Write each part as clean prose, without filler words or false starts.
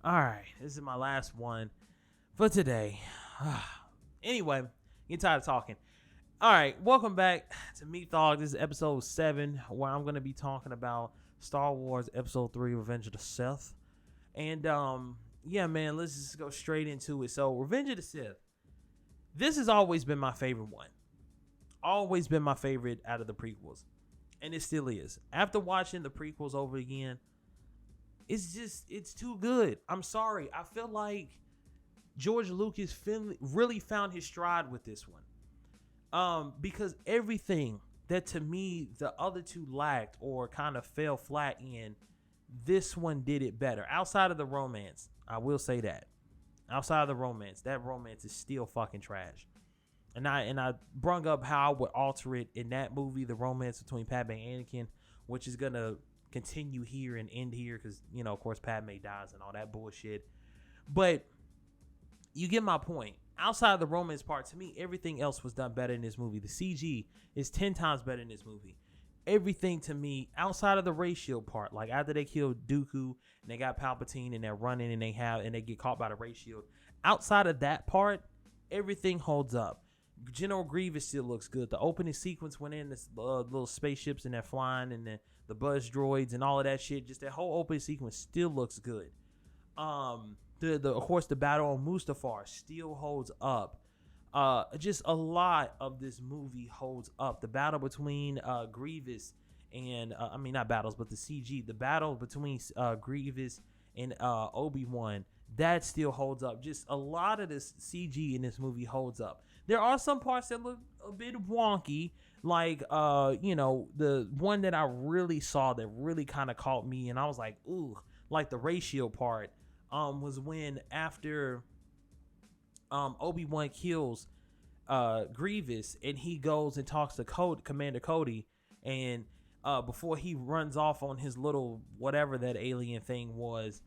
All right, this is my last one for today. Anyway, get tired of talking. All right, welcome back to Methough. This is episode 7, where I'm going to be talking about Star Wars Episode 3, Revenge of the Sith. And, yeah, man, let's just go straight into it. So, Revenge of the Sith. This has always been my favorite one. Always been my favorite out of the prequels. And it still is. After watching the prequels over again, it's too good. I'm sorry. I feel like George Lucas really found his stride with this one. Because everything that to me the other two lacked or kind of fell flat in, this one did it better. Outside of the romance, I will say that. Outside of the romance, that romance is still fucking trash. And I brung up how I would alter it in that movie, the romance between Padme and Anakin, which is gonna continue here and end here because, you know, of course, Padme dies and all that bullshit. But you get my point. Outside of the romance part, to me, everything else was done better in this movie. The CG is 10 times better in this movie. Everything to me, outside of the race shield part, like after they killed Dooku and they got Palpatine and they're running and they get caught by the race shield. Outside of that part, everything holds up. General Grievous still looks good. The opening sequence went in this little spaceships and they're flying and the buzz droids and all of that shit. Just that whole opening sequence still looks good. Of course the battle on Mustafar still holds up. Just a lot of this movie holds up. The battle between Grievous and not battles, but the CG. The battle between Grievous and Obi-Wan, that still holds up. Just a lot of this CG in this movie holds up. There are some parts that look a bit wonky, like the one that I really saw that really kind of caught me, and I was like, ooh, like the race shield part. Was when after Obi-Wan kills Grievous and he goes and talks to Commander Cody, and before he runs off on his little whatever that alien thing was,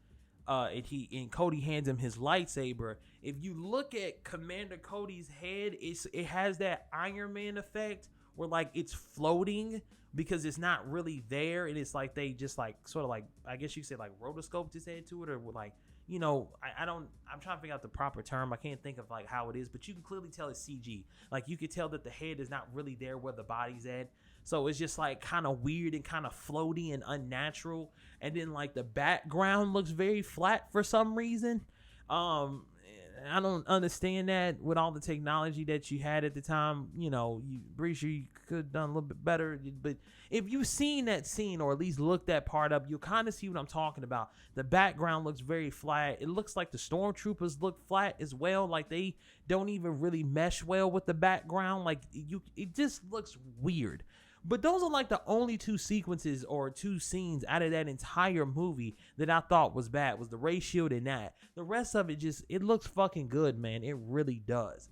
and Cody hands him his lightsaber. If you look at Commander Cody's head, it has that Iron Man effect where like it's floating because it's not really there, and it's like they just like sort of like, I guess you could say like rotoscoped his head to it, or like, you know, I'm trying to figure out the proper term. I can't think of like how it is, but you can clearly tell it's CG. Like you could tell that the head is not really there where the body's at. So it's just like kind of weird and kind of floaty and unnatural. And then like the background looks very flat for some reason. I don't understand that with all the technology that you had at the time. You know, you pretty sure you could have done a little bit better. But if you've seen that scene or at least looked that part up, you'll kind of see what I'm talking about. The background looks very flat. It looks like the stormtroopers look flat as well. Like they don't even really mesh well with the background. Like it just looks weird. But those are like the only two sequences or two scenes out of that entire movie that I thought was bad, was the race shield and that. The rest of it it looks fucking good, man. It really does.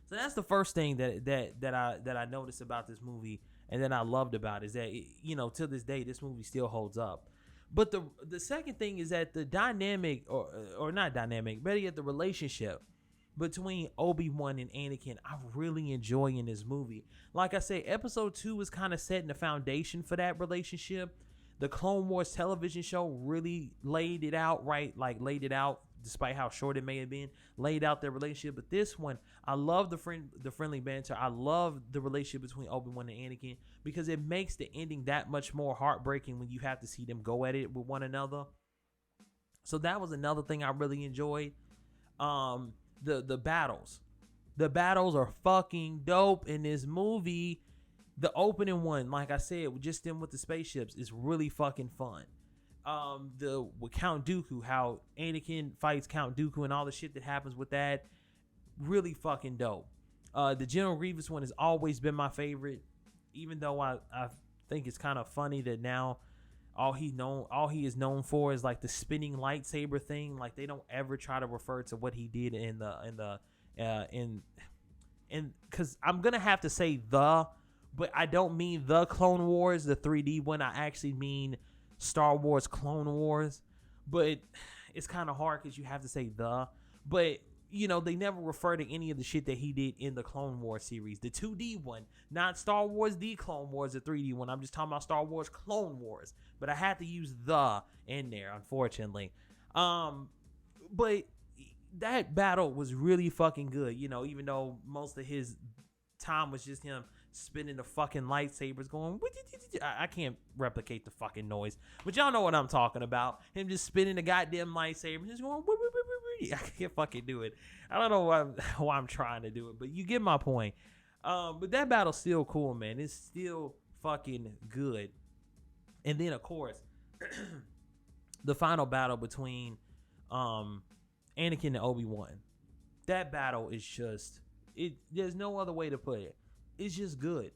So that's the first thing that I noticed about this movie and that I loved about it, is that, to this day, this movie still holds up. But the second thing is that the dynamic, or not dynamic, better yet, the relationship between Obi-Wan and Anakin, I really enjoy in this movie. Like I say, episode 2 is kind of setting the foundation for that relationship. The Clone Wars television show really laid it out, despite how short it may have been, laid out their relationship. But this one, I love the friendly banter. I love the relationship between Obi-Wan and Anakin because it makes the ending that much more heartbreaking when you have to see them go at it with one another. So that was another thing I really enjoyed. The battles. The battles are fucking dope in this movie. The opening one, like I said, just them with the spaceships, is really fucking fun. With Count Dooku, how Anakin fights Count Dooku and all the shit that happens with that, really fucking dope. The General Grievous one has always been my favorite, even though I think it's kind of funny that now all he is known for is like the spinning lightsaber thing. Like they don't ever try to refer to what he did in because I'm gonna have to say but I don't mean the Clone Wars, the 3D one. I actually mean Star Wars Clone Wars. But it's kind of hard because you have to say the. But they never refer to any of the shit that he did in the Clone Wars series, the 2D one, not Star Wars the Clone Wars, the 3D one. I'm just talking about Star Wars Clone Wars. But I had to use the in there, unfortunately. But that battle was really fucking good, you know, even though most of his time was just him spinning the fucking lightsabers going, I can't replicate the fucking noise, but y'all know what I'm talking about. Him just spinning the goddamn lightsaber, just going, I can't fucking do it. I don't know why I'm trying to do it, but you get my point. But that battle's still cool, man. It's still fucking good. And then, of course, the final battle between Anakin and Obi-Wan. That battle is just, there's no other way to put it. It's just good.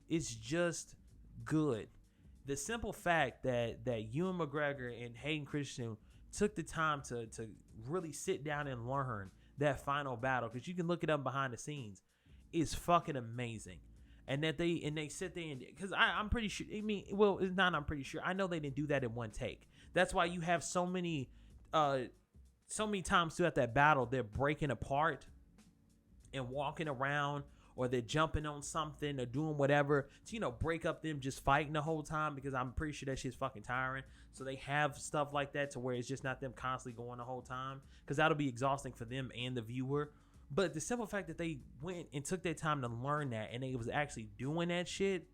It's just good. The simple fact that Ewan McGregor and Hayden Christensen took the time to really sit down and learn that final battle, because you can look it up behind the scenes, is fucking amazing. And that they sit there and, because I'm pretty sure, I mean, well, it's not, I'm pretty sure, I know they didn't do that in one take. That's why you have so many times throughout that battle, they're breaking apart and walking around, or they're jumping on something or doing whatever to, you know, break up them just fighting the whole time, because I'm pretty sure that shit's fucking tiring. So they have stuff like that to where it's just not them constantly going the whole time, because that'll be exhausting for them and the viewer. But the simple fact that they went and took their time to learn that, and they was actually doing that shit,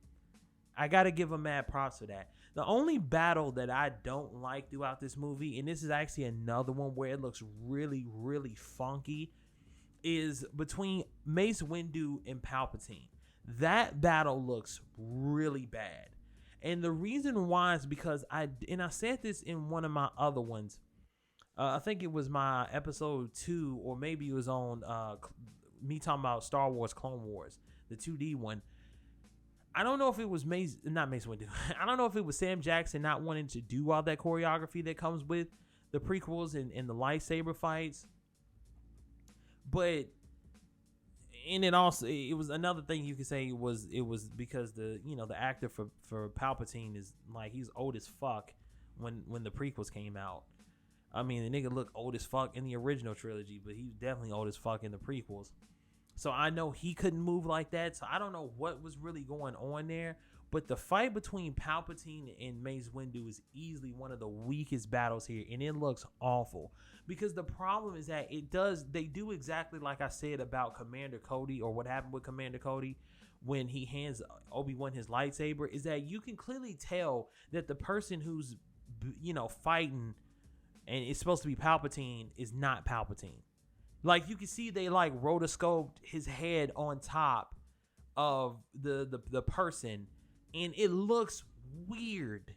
I gotta give them mad props for that. The only battle that I don't like throughout this movie, and this is actually another one where it looks really, really funky, is between Mace Windu and Palpatine. That battle looks really bad. And the reason why is because I said this in one of my other ones. I think it was my episode 2, or maybe it was on me talking about Star Wars Clone Wars, the 2D one. I don't know if it was not Mace Windu. I don't know if it was Sam Jackson not wanting to do all that choreography that comes with the prequels and the lightsaber fights. But, and it was another thing you could say it was because the actor for Palpatine is like, he's old as fuck when the prequels came out. I mean, the nigga looked old as fuck in the original trilogy, but he's definitely old as fuck in the prequels. So I know he couldn't move like that. So I don't know what was really going on there. But the fight between Palpatine and Mace Windu is easily one of the weakest battles here. And it looks awful. Because the problem is that they do exactly like I said about Commander Cody, or what happened with Commander Cody when he hands Obi-Wan his lightsaber, is that you can clearly tell that the person who's, fighting and it's supposed to be Palpatine is not Palpatine. Like, you can see they like rotoscoped his head on top of the person, and it looks weird.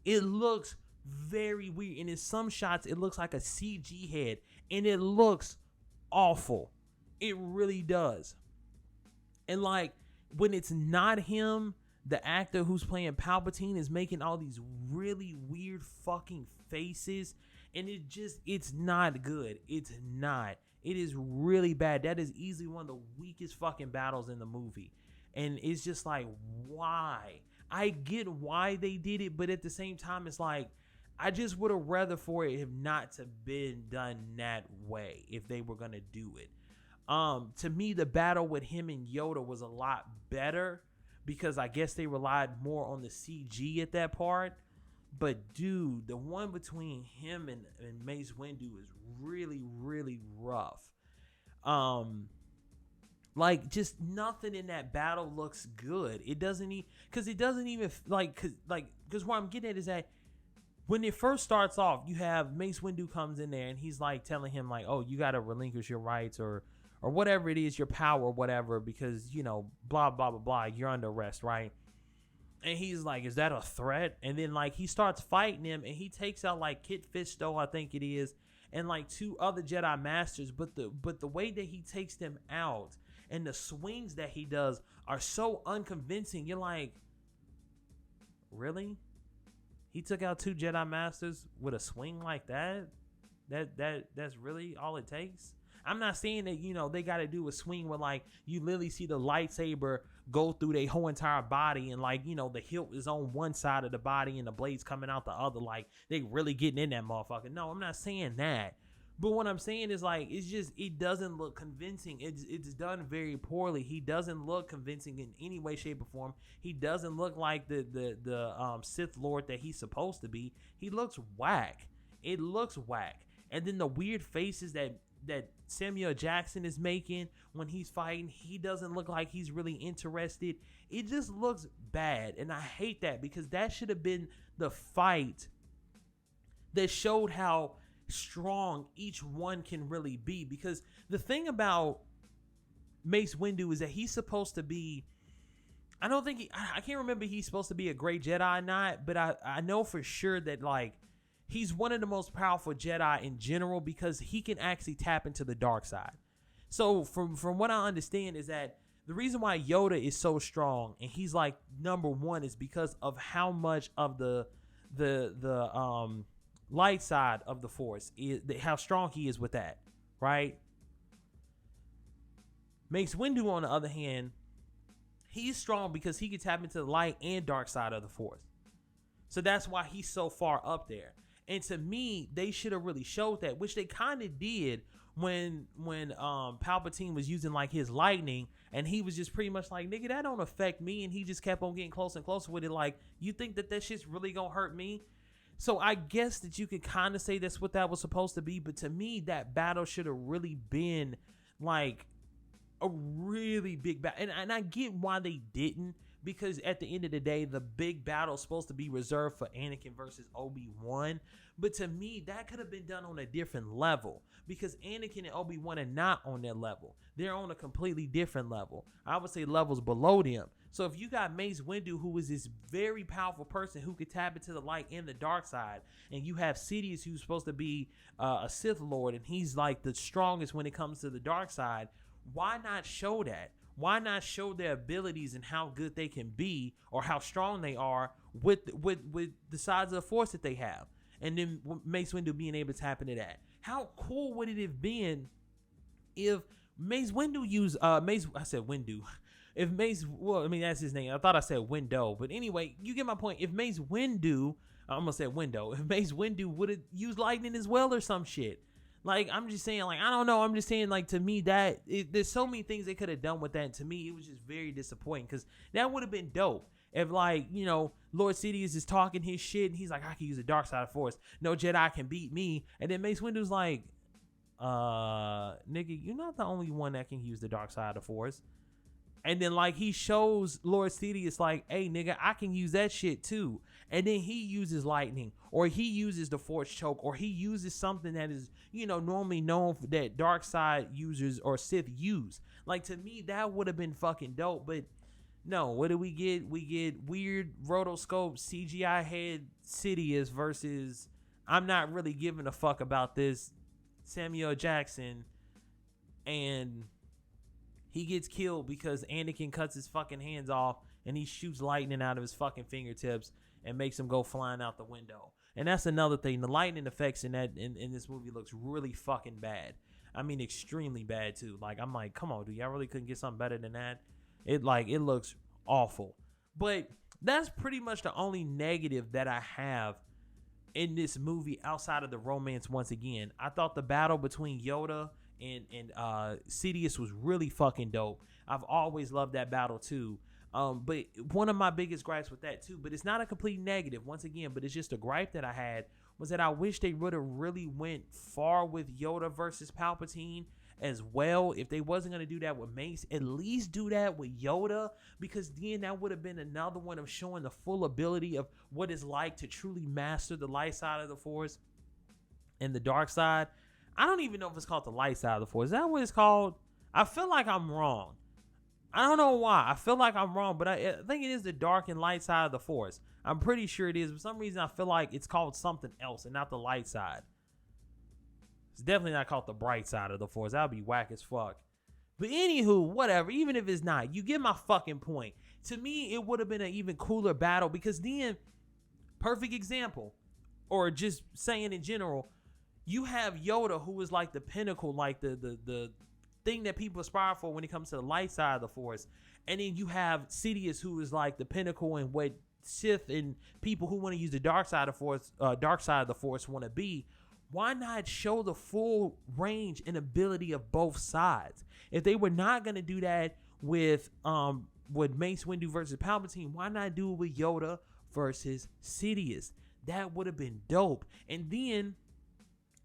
It looks very weird. And in some shots, it looks like a CG head, and it looks awful. It really does. And like, when it's not him, the actor who's playing Palpatine is making all these really weird fucking faces, and it's not good. It's not. It is really bad. That is easily one of the weakest fucking battles in the movie. And it's just like, why? I get why they did it, but at the same time, it's like, I just would have rather for it have not to been done that way if they were going to do it. To me, the battle with him and Yoda was a lot better, because I guess they relied more on the CG at that part. But dude, the one between him and Mace Windu is really, really rough. Like, just nothing in that battle looks good. It doesn't even, because what I'm getting at is that when it first starts off, you have Mace Windu comes in there and he's like telling him like, oh, you got to relinquish your rights or whatever it is, your power or whatever, because, blah, blah, blah, blah, you're under arrest, right? And he's like, is that a threat? And then like he starts fighting him, and he takes out like Kit Fisto, I think it is, and like 2 other Jedi Masters. But the way that he takes them out and the swings that he does are so unconvincing. You're like, really? He took out 2 Jedi Masters with a swing like that? That's really all it takes? I'm not saying that, they got to do a swing where like you literally see the lightsaber go through their whole entire body, and like, the hilt is on one side of the body and the blade's coming out the other. Like, they really getting in that motherfucker. No, I'm not saying that. But what I'm saying is like, it doesn't look convincing. It's done very poorly. He doesn't look convincing in any way, shape, or form. He doesn't look like the Sith Lord that he's supposed to be. He looks whack. It looks whack. and then the weird faces that Samuel Jackson is making when he's fighting, he doesn't look like he's really interested. It just looks bad, and I hate that, because that should have been the fight that showed how strong each one can really be. Because the thing about Mace Windu is that he's supposed to be, I can't remember if he's supposed to be a great Jedi or not, but I know for sure that like he's one of the most powerful Jedi in general, because he can actually tap into the dark side. So from what I understand is that the reason why Yoda is so strong and he's like number one is because of how much of the light side of the Force is, how strong he is with that, right? Mace Windu, on the other hand, he's strong because he can tap into the light and dark side of the Force. So that's why he's so far up there. And to me, they should have really showed that, which they kind of did when Palpatine was using like his lightning, and he was just pretty much like, nigga, that don't affect me, and he just kept on getting closer and closer with it. Like, you think that shit's really gonna hurt me? So I guess that you could kind of say that's what that was supposed to be, but to me, that battle should have really been like a really big battle. And I get why they didn't, because at the end of the day, the big battle is supposed to be reserved for Anakin versus Obi-Wan. But to me, that could have been done on a different level, because Anakin and Obi-Wan are not on their level. They're on a completely different level. I would say levels below them. So if you got Mace Windu, who is this very powerful person who could tap into the light and the dark side, and you have Sidious, who's supposed to be a Sith Lord, and he's like the strongest when it comes to the dark side, why not show that? Why not show their abilities and how good they can be, or how strong they are with the sides of the Force that they have? And then Mace Windu being able to tap into that. How cool would it have been if Mace Windu used I said Windu. If Mace, well, I mean, that's his name. I thought I said Window, but anyway, you get my point. If Mace Windu, I'm gonna say Window. If Mace Windu would have used lightning as well or some shit. Like, I'm just saying, like, I don't know. I'm just saying, like, to me, there's so many things they could have done with that. And to me, it was just very disappointing, because that would have been dope. If, like, you know, Lord Sidious is talking his shit, and he's like, I can use the dark side of the Force. No Jedi can beat me. And then Mace Windu's like, nigga, you're not the only one that can use the dark side of the Force. And then, like, he shows Lord Sidious, like, hey, nigga, I can use that shit too. And then he uses lightning, or he uses the Force choke, or he uses something that is, you know, normally known for that dark side users or Sith use. Like, to me, that would have been fucking dope. But no, what do we get? We get weird rotoscope CGI head Sidious versus, I'm not really giving a fuck about this, Samuel Jackson, and he gets killed because Anakin cuts his fucking hands off, and he shoots lightning out of his fucking fingertips and makes him go flying out the window. And that's another thing. The lightning effects in this movie looks really fucking bad. I mean, extremely bad too. Like, I'm like, come on, dude, y'all really couldn't get something better than that? It looks awful. But that's pretty much the only negative that I have in this movie outside of the romance. Once again, I thought the battle between Yoda and Sidious was really fucking dope. I've always loved that battle too. But one of my biggest gripes with that too, but it's not a complete negative once again, but it's just a gripe that I had, was that I wish they would have really went far with Yoda versus Palpatine as well. If they wasn't going to do that with Mace, at least do that with Yoda, because then that would have been another one of showing the full ability of what it's like to truly master the light side of the Force and the dark side. I don't even know if it's called the light side of the Force. Is that what it's called? I feel like I'm wrong. I don't know why. I feel like I'm wrong, but I think it is the dark and light side of the Force. I'm pretty sure it is. For some reason, I feel like it's called something else and not the light side. It's definitely not called the bright side of the Force. That would be whack as fuck. But anywho, whatever. Even if it's not, you get my fucking point. To me, it would have been an even cooler battle, because then, perfect example, or just saying in general, you have Yoda, who is like the pinnacle, like the thing that people aspire for when it comes to the light side of the Force. And then you have Sidious, who is like the pinnacle and what Sith and people who want to use the dark side of the Force want to be. Why not show the full range and ability of both sides? If they were not going to do that with Mace Windu versus Palpatine, why not do it with Yoda versus Sidious? That would have been dope. And then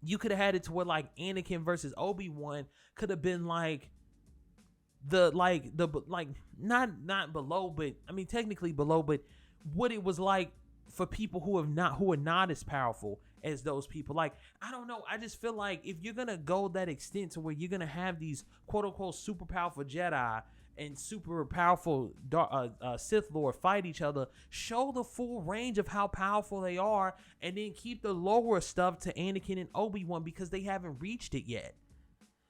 You could have had it to where like Anakin versus Obi-Wan could have been like not below, but I mean technically below, but what it was like for people who are not as powerful as those people. Like, I don't know, I just feel like if you're gonna go that extent to where you're gonna have these quote unquote super powerful Jedi and super powerful Sith Lord fight each other, show the full range of how powerful they are, and then keep the lower stuff to Anakin and Obi-Wan because they haven't reached it yet.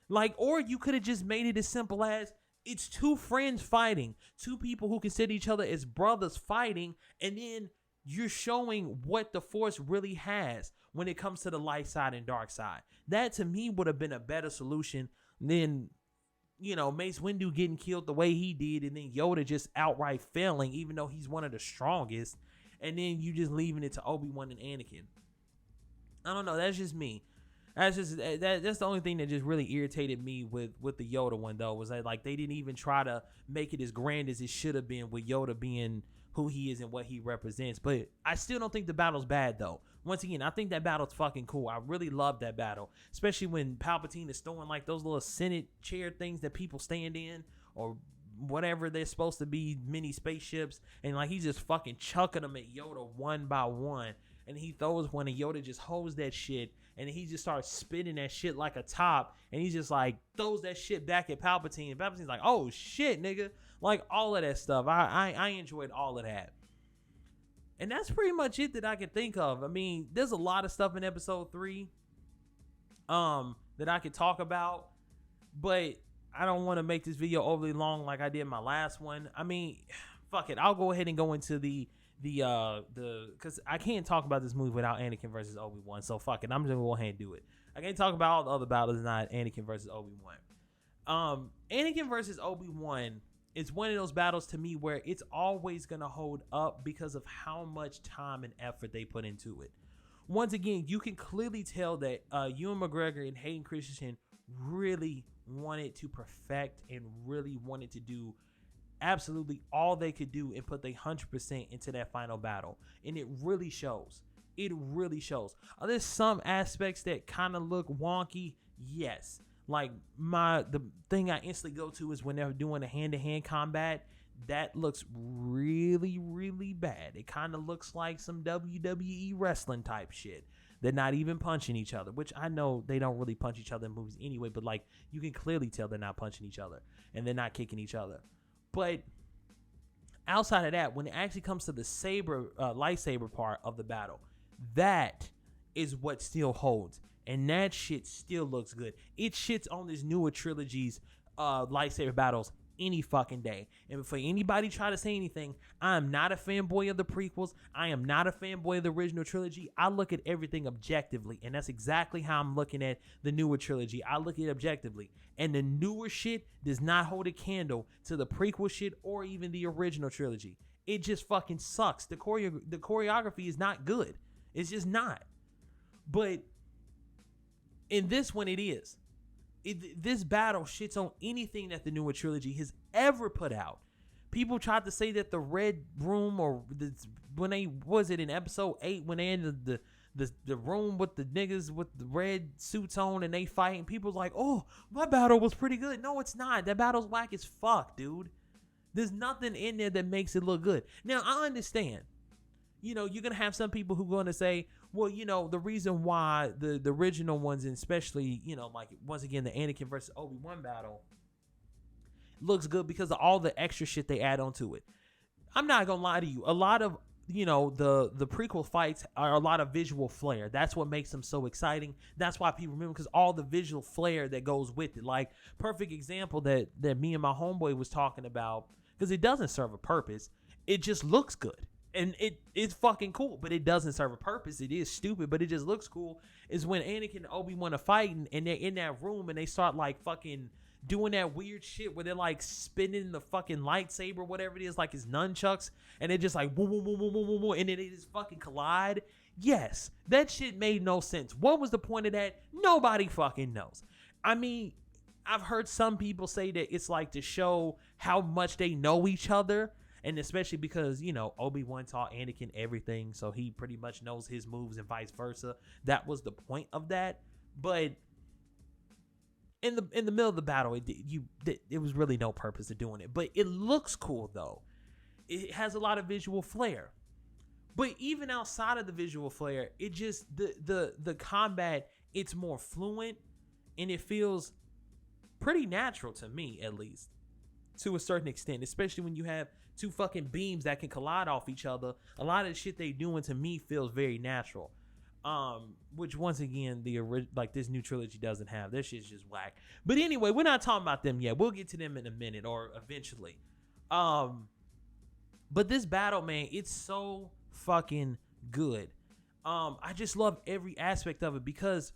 Like, or you could have just made it as simple as it's two friends fighting, two people who consider each other as brothers fighting, and then you're showing what the Force really has when it comes to the light side and dark side. That to me would have been a better solution than, you know, Mace Windu getting killed the way he did, and then Yoda just outright failing, even though he's one of the strongest, and then you just leaving it to Obi-Wan and Anakin. I don't know. That's just me. That's the only thing that just really irritated me with the Yoda one, though, was that like they didn't even try to make it as grand as it should have been, with Yoda being who he is and what he represents. But I still don't think the battle's bad, though. Once again, I think that battle's fucking cool. I really love that battle, especially when Palpatine is throwing like those little Senate chair things that people stand in, or whatever they're supposed to be, mini spaceships, and like he's just fucking chucking them at Yoda one by one. And he throws one, and Yoda just holds that shit, and he just starts spinning that shit like a top, and he just like throws that shit back at Palpatine, and Palpatine's like, oh shit, nigga. Like all of that stuff. I enjoyed all of that. And that's pretty much it that I can think of. I mean, there's a lot of stuff in episode 3 that I could talk about, but I don't want to make this video overly long like I did my last one. I mean, fuck it. I'll go ahead and go into the because I can't talk about this movie without Anakin versus Obi-Wan. So fuck it. I'm just gonna go ahead and do it. I can't talk about all the other battles, not Anakin versus Obi-Wan. Anakin versus Obi-Wan is one of those battles to me where it's always gonna hold up because of how much time and effort they put into it. Once again, you can clearly tell that Ewan McGregor and Hayden Christensen really wanted to perfect and really wanted to do absolutely all they could do and put their 100% into that final battle, and it really shows. It really shows. There's some aspects that kind of look wonky, yes. Like the thing I instantly go to is when they're doing a hand-to-hand combat. That looks really, really bad. It kind of looks like some WWE wrestling type shit. They're not even punching each other, which I know they don't really punch each other in movies anyway, but like you can clearly tell they're not punching each other and they're not kicking each other. But outside of that, when it actually comes to the lightsaber part of the battle, that is what still holds. And that shit still looks good. It shits on this newer trilogy's lightsaber battles any fucking day. And before anybody try to say anything, I am not a fanboy of the prequels. I am not a fanboy of the original trilogy. I look at everything objectively, and that's exactly how I'm looking at the newer trilogy. I look at it objectively, and the newer shit does not hold a candle to the prequel shit or even the original trilogy. It just fucking sucks. The choreography is not good. It's just not. But in this one, it is. This battle shits on anything that the newer trilogy has ever put out. People tried to say that the Red Room, or when they was it in episode 8 when they ended the room with the niggas with the red suits on and they fighting, people's like, oh, my battle was pretty good. No, it's not. That battle's whack as fuck, dude. There's nothing in there that makes it look good. Now, I understand. You know, you're going to have some people who are going to say, well, you know, the reason why the original ones, and especially, you know, like, once again, the Anakin versus Obi-Wan battle looks good because of all the extra shit they add onto it. I'm not going to lie to you. A lot of, you know, the prequel fights are a lot of visual flair. That's what makes them so exciting. That's why people remember, because all the visual flair that goes with it. Like, perfect example that me and my homeboy was talking about, because it doesn't serve a purpose. It just looks good. And it's fucking cool, but it doesn't serve a purpose. It is stupid, but it just looks cool. Is when Anakin and Obi-Wan are fighting, and they're in that room, and they start like fucking doing that weird shit where they're like spinning the fucking lightsaber, whatever it is, like it's nunchucks, and they're just like boom, boom, boom, boom, boom, boom, boom, and then they just fucking collide. Yes, that shit made no sense. What was the point of that? Nobody fucking knows. I mean, I've heard some people say that it's like to show how much they know each other. And especially because, you know, Obi-Wan taught Anakin everything, so he pretty much knows his moves and vice versa. That was the point of that. But in the middle of the battle, it was really no purpose of doing it. But it looks cool though. It has a lot of visual flair. But even outside of the visual flair, it just the combat, it's more fluent and it feels pretty natural to me, at least, to a certain extent, especially when you have two fucking beams that can collide off each other. A lot of the shit they doing to me feels very natural. Which once again, this new trilogy doesn't have. This shit's just whack. But anyway, we're not talking about them yet. We'll get to them in a minute or eventually. But this battle, man, it's so fucking good. I just love every aspect of it because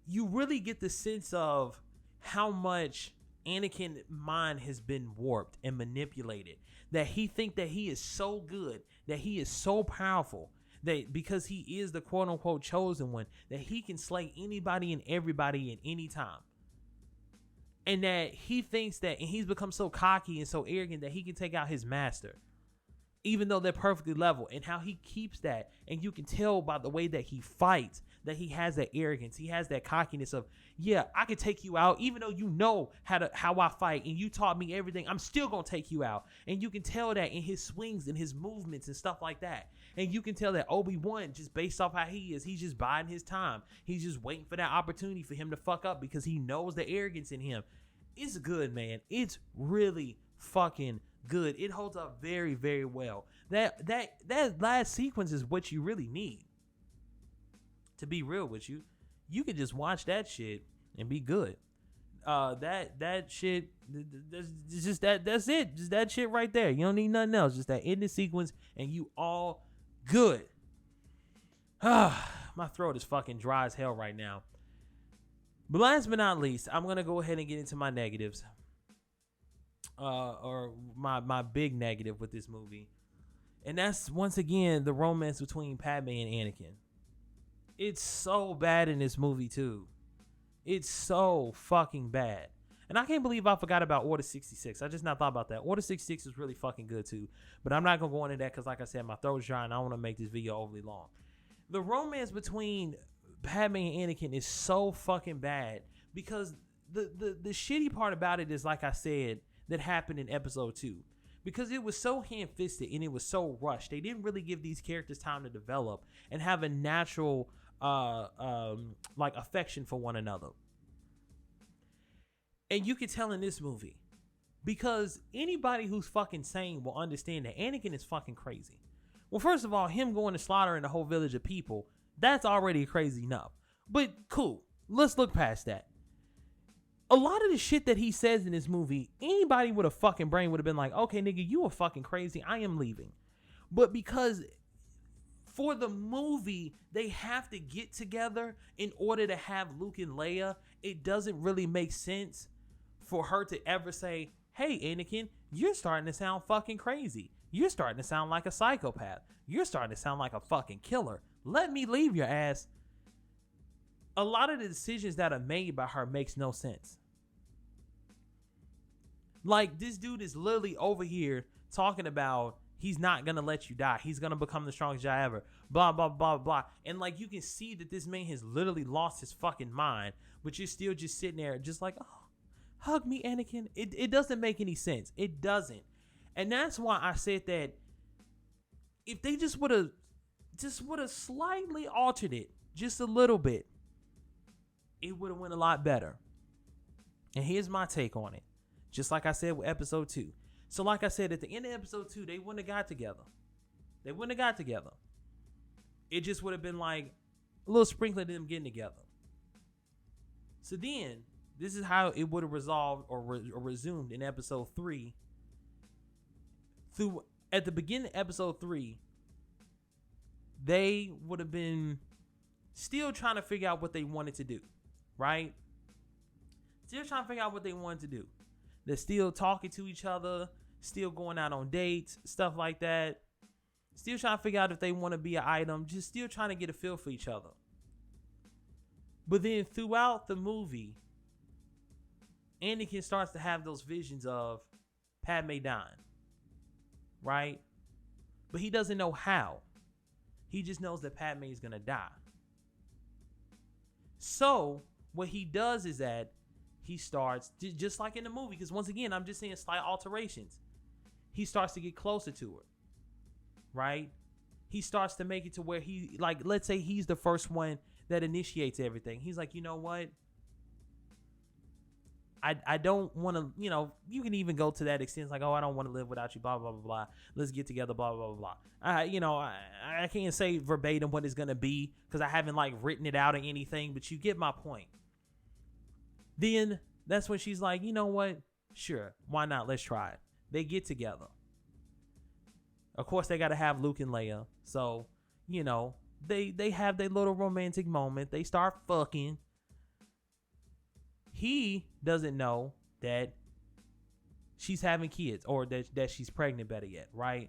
you really get the sense of how much Anakin's mind has been warped and manipulated, that he think that he is so good, that he is so powerful, that because he is the quote unquote chosen one, that he can slay anybody and everybody at any time. And that he thinks that, and he's become so cocky and so arrogant that he can take out his master, even though they're perfectly level, and how he keeps that. And you can tell by the way that he fights that he has that arrogance. He has that cockiness of, yeah, I can take you out, even though you know how I fight and you taught me everything. I'm still gonna take you out. And you can tell that in his swings and his movements and stuff like that. And you can tell that Obi-Wan, just based off how he is, he's just biding his time. He's just waiting for that opportunity for him to fuck up because he knows the arrogance in him. It's good, man. It's really fucking good. It holds up very, very well. That last sequence is what you really need. To be real with you, you can just watch that shit and be good. That shit, that's it. Just that shit right there. You don't need nothing else. Just that ending sequence, and you all good. My throat is fucking dry as hell right now. But last but not least, I'm gonna go ahead and get into my negatives. Or my big negative with this movie, and that's once again the romance between Padme and Anakin. It's so bad in this movie too. It's so fucking bad. And I can't believe I forgot about Order 66. I just not thought about that. Order 66 is really fucking good too. But I'm not going to go into that because, like I said, my throat's dry and I don't want to make this video overly long. The romance between Padme and Anakin is so fucking bad because the shitty part about it is, like I said, that happened in episode 2. Because it was so ham-fisted and it was so rushed. They didn't really give these characters time to develop and have a natural like affection for one another. And you can tell in this movie, because anybody who's fucking sane will understand that Anakin is fucking crazy. Well, first of all, him going to slaughtering the whole village of people, that's already crazy enough. But cool, let's look past that. A lot of the shit that he says in this movie, anybody with a fucking brain would have been like, okay, nigga, you are fucking crazy. I am leaving. But because for the movie, they have to get together in order to have Luke and Leia, it doesn't really make sense for her to ever say, hey, Anakin, you're starting to sound fucking crazy. You're starting to sound like a psychopath. You're starting to sound like a fucking killer. Let me leave your ass. A lot of the decisions that are made by her makes no sense. Like, this dude is literally over here talking about he's not going to let you die. He's going to become the strongest guy ever. Blah, blah, blah, blah. And, like, you can see that this man has literally lost his fucking mind. But you're still just sitting there just like, oh, hug me, Anakin. It doesn't make any sense. It doesn't. And that's why I said that if they just would have slightly altered it just a little bit, it would have went a lot better. And here's my take on it. Just like I said with episode 2. So like I said, at the end of episode 2, they wouldn't have got together. It just would have been like a little sprinkling of them getting together. So then, this is how it would have resolved or resumed in episode 3. At the beginning of episode 3, they would have been still trying to figure out what they wanted to do. Right? Still trying to figure out what they wanted to do. They're still talking to each other, still going out on dates, stuff like that. Still trying to figure out if they want to be an item, just still trying to get a feel for each other. But then throughout the movie, Anakin starts to have those visions of Padme dying. Right? But he doesn't know how. He just knows that Padme is going to die. So what he does is that he starts, just like in the movie, because once again, I'm just saying slight alterations. He starts to get closer to her, right? He starts to make it to where he, like, let's say he's the first one that initiates everything. He's like, you know what? I don't want to, you can even go to that extent. It's like, oh, I don't want to live without you, blah, blah, blah, blah. Let's get together, blah, blah, blah, blah. I can't say verbatim what it's going to be because I haven't, like, written it out or anything, but you get my point. Then that's when she's like, you know what? Sure. Why not? Let's try it. They get together. Of course, they got to have Luke and Leia. So, they have their little romantic moment. They start fucking. He doesn't know that she's having kids or that she's pregnant, better yet, right?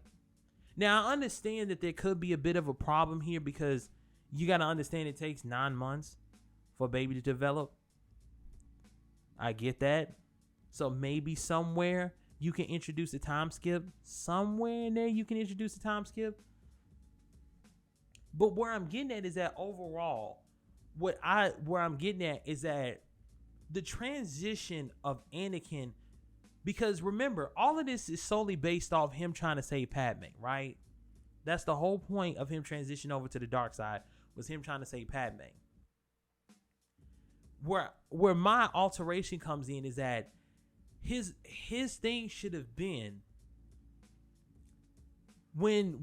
Now, I understand that there could be a bit of a problem here because you got to understand it takes 9 months for a baby to develop. I get that. So maybe somewhere you can introduce a time skip. Somewhere in there you can introduce a time skip. But where I'm getting at is that overall, where I'm getting at is that the transition of Anakin, because remember, all of this is solely based off him trying to save Padme, right? That's the whole point of him transitioning over to the dark side, was him trying to save Padme. Where my alteration comes in is that his thing should have been when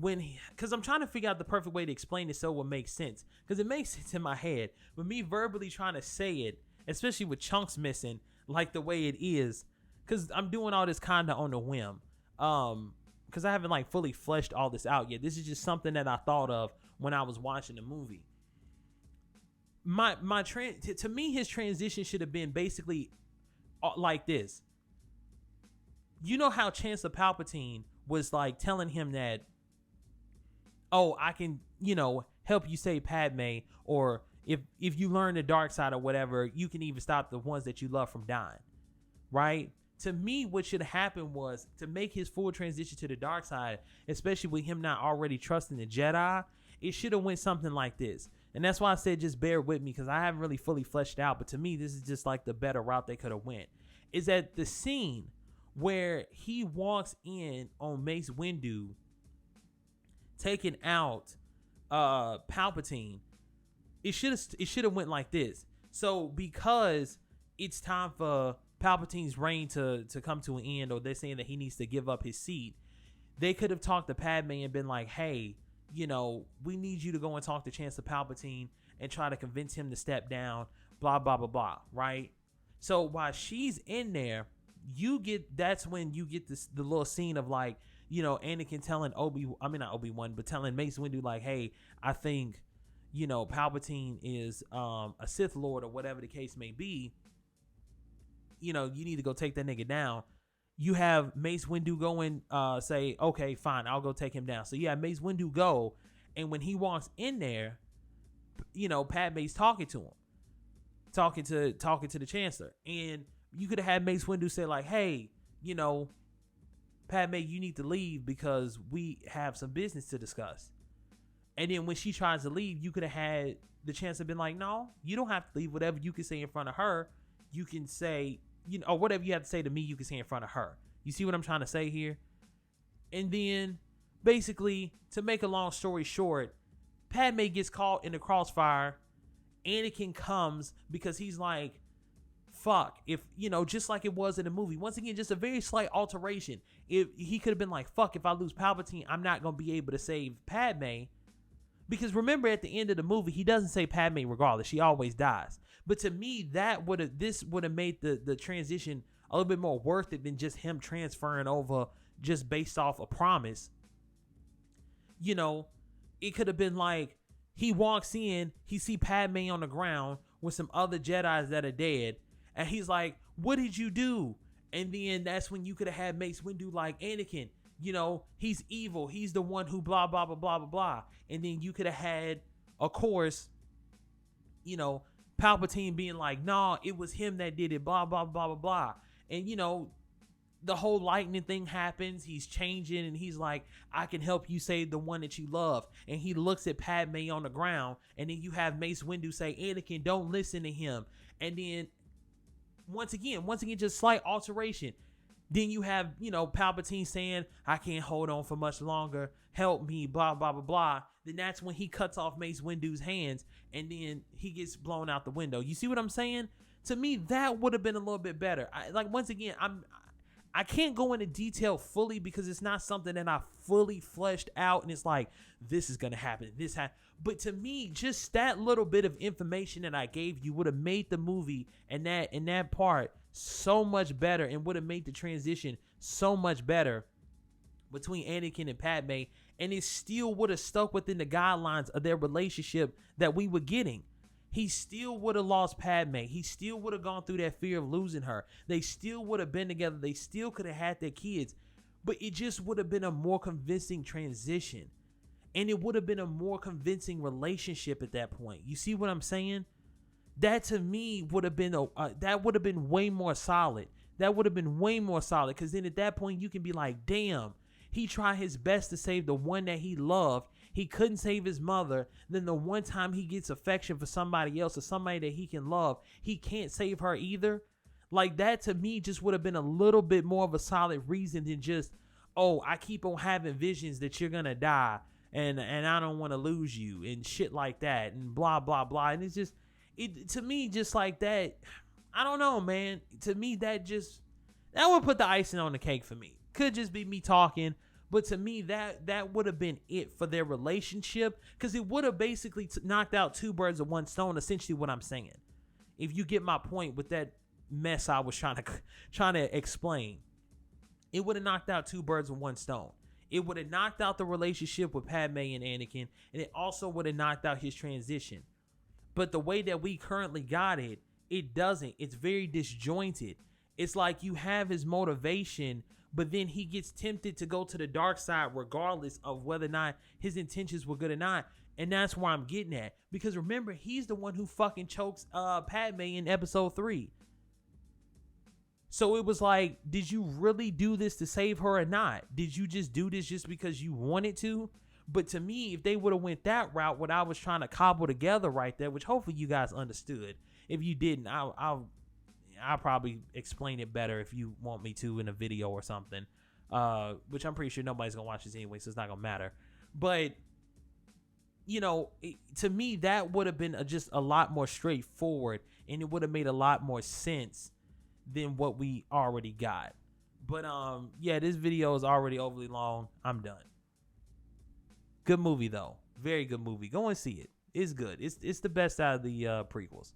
because I'm trying to figure out the perfect way to explain it so it will make sense, because it makes sense in my head, but me verbally trying to say it, especially with chunks missing, like the way it is, because I'm doing all this kind of on the whim, because I haven't, like, fully fleshed all this out yet. This is just something that I thought of when I was watching the movie. To me, his transition should have been basically like this. You know how Chancellor Palpatine was, like, telling him that, oh, I can, help you save Padme, or if you learn the dark side or whatever, you can even stop the ones that you love from dying, right? To me, what should happen was to make his full transition to the dark side, especially with him not already trusting the Jedi, it should have went something like this. And that's why I said just bear with me, because I haven't really fully fleshed out. But to me, this is just like the better route they could have went. Is that the scene where he walks in on Mace Windu taking out Palpatine, it should have went like this. So because it's time for Palpatine's reign to come to an end, or they're saying that he needs to give up his seat, they could have talked to Padme and been like, hey, we need you to go and talk to Chancellor Palpatine and try to convince him to step down, blah, blah, blah, blah, right? So while she's in there, that's when you get the little scene of, like, Anakin telling not Obi-Wan, but telling Mace Windu, like, hey, I think, Palpatine is a Sith Lord, or whatever the case may be. You need to go take that nigga down. You have Mace Windu go and say, okay, fine, I'll go take him down. So yeah, Mace Windu go, and when he walks in there, Padme's talking to him, talking to the Chancellor, and you could have had Mace Windu say, like, hey, Padme, you need to leave because we have some business to discuss. And then when she tries to leave, you could have had the Chancellor been like, no, you don't have to leave. Whatever you can say in front of her, you can say, or whatever you have to say to me, you can say in front of her. You see what I'm trying to say here? And then, basically, to make a long story short, Padme gets caught in the crossfire. Anakin comes because he's like, fuck, if, just like it was in the movie. Once again, just a very slight alteration. If he could have been like, fuck, if I lose Palpatine, I'm not going to be able to save Padme. Because remember, at the end of the movie, he doesn't say Padme regardless. She always dies. But to me, this would have made the transition a little bit more worth it than just him transferring over just based off a promise. It could have been like, he walks in, he see Padme on the ground with some other Jedis that are dead, and he's like, what did you do? And then that's when you could have had Mace Windu like, Anakin, he's evil. He's the one who blah, blah, blah, blah, blah, blah. And then you could have had, of course, Palpatine being like, nah, it was him that did it, blah, blah, blah, blah, blah. And, the whole lightning thing happens. He's changing and he's like, I can help you save the one that you love. And he looks at Padme on the ground, and then you have Mace Windu say, Anakin, don't listen to him. And then once again, just slight alteration. Then you have, Palpatine saying, I can't hold on for much longer. Help me, blah, blah, blah, blah. Then that's when he cuts off Mace Windu's hands, and then he gets blown out the window. You see what I'm saying? To me, that would have been a little bit better. Once again, I can't go into detail fully because it's not something that I fully fleshed out, and it's like, this is going to happen, But to me, just that little bit of information that I gave you would have made the movie and that part so much better, and would have made the transition so much better between Anakin and Padme, and it still would have stuck within the guidelines of their relationship that we were getting. He still would have lost Padme. He still would have gone through that fear of losing her. They still would have been together. They still could have had their kids. But it just would have been a more convincing transition. And it would have been a more convincing relationship at that point. You see what I'm saying? That to me would have been that would have been way more solid. That would have been way more solid. Because then at that point you can be like, damn, he tried his best to save the one that he loved. He couldn't save his mother. Then the one time he gets affection for somebody else or somebody that he can love, he can't save her either. Like, that to me just would have been a little bit more of a solid reason than just, oh, I keep on having visions that you're gonna die and I don't want to lose you and shit like that and blah blah blah. And it's just, to me, just like that, I don't know, man. To me, that would put the icing on the cake for me. Could just be me talking. But to me, that would have been it for their relationship, because it would have basically knocked out two birds with one stone, essentially what I'm saying. If you get my point with that mess I was trying to explain, it would have knocked out two birds with one stone. It would have knocked out the relationship with Padme and Anakin, and it also would have knocked out his transition. But the way that we currently got it, it doesn't. It's very disjointed. It's like you have his motivation, but then he gets tempted to go to the dark side regardless of whether or not his intentions were good or not. And that's where I'm getting at. Because remember, he's the one who fucking chokes Padme in episode 3. So it was like, did you really do this to save her or not? Did you just do this just because you wanted to? But to me, if they would have went that route, what I was trying to cobble together right there, which hopefully you guys understood. If you didn't, I'll probably explain it better if you want me to in a video or something, which I'm pretty sure nobody's going to watch this anyway, so it's not going to matter. But, to me, that would have been just a lot more straightforward, and it would have made a lot more sense than what we already got. But, this video is already overly long. I'm done. Good movie, though. Very good movie. Go and see it. It's good. It's the best out of the prequels.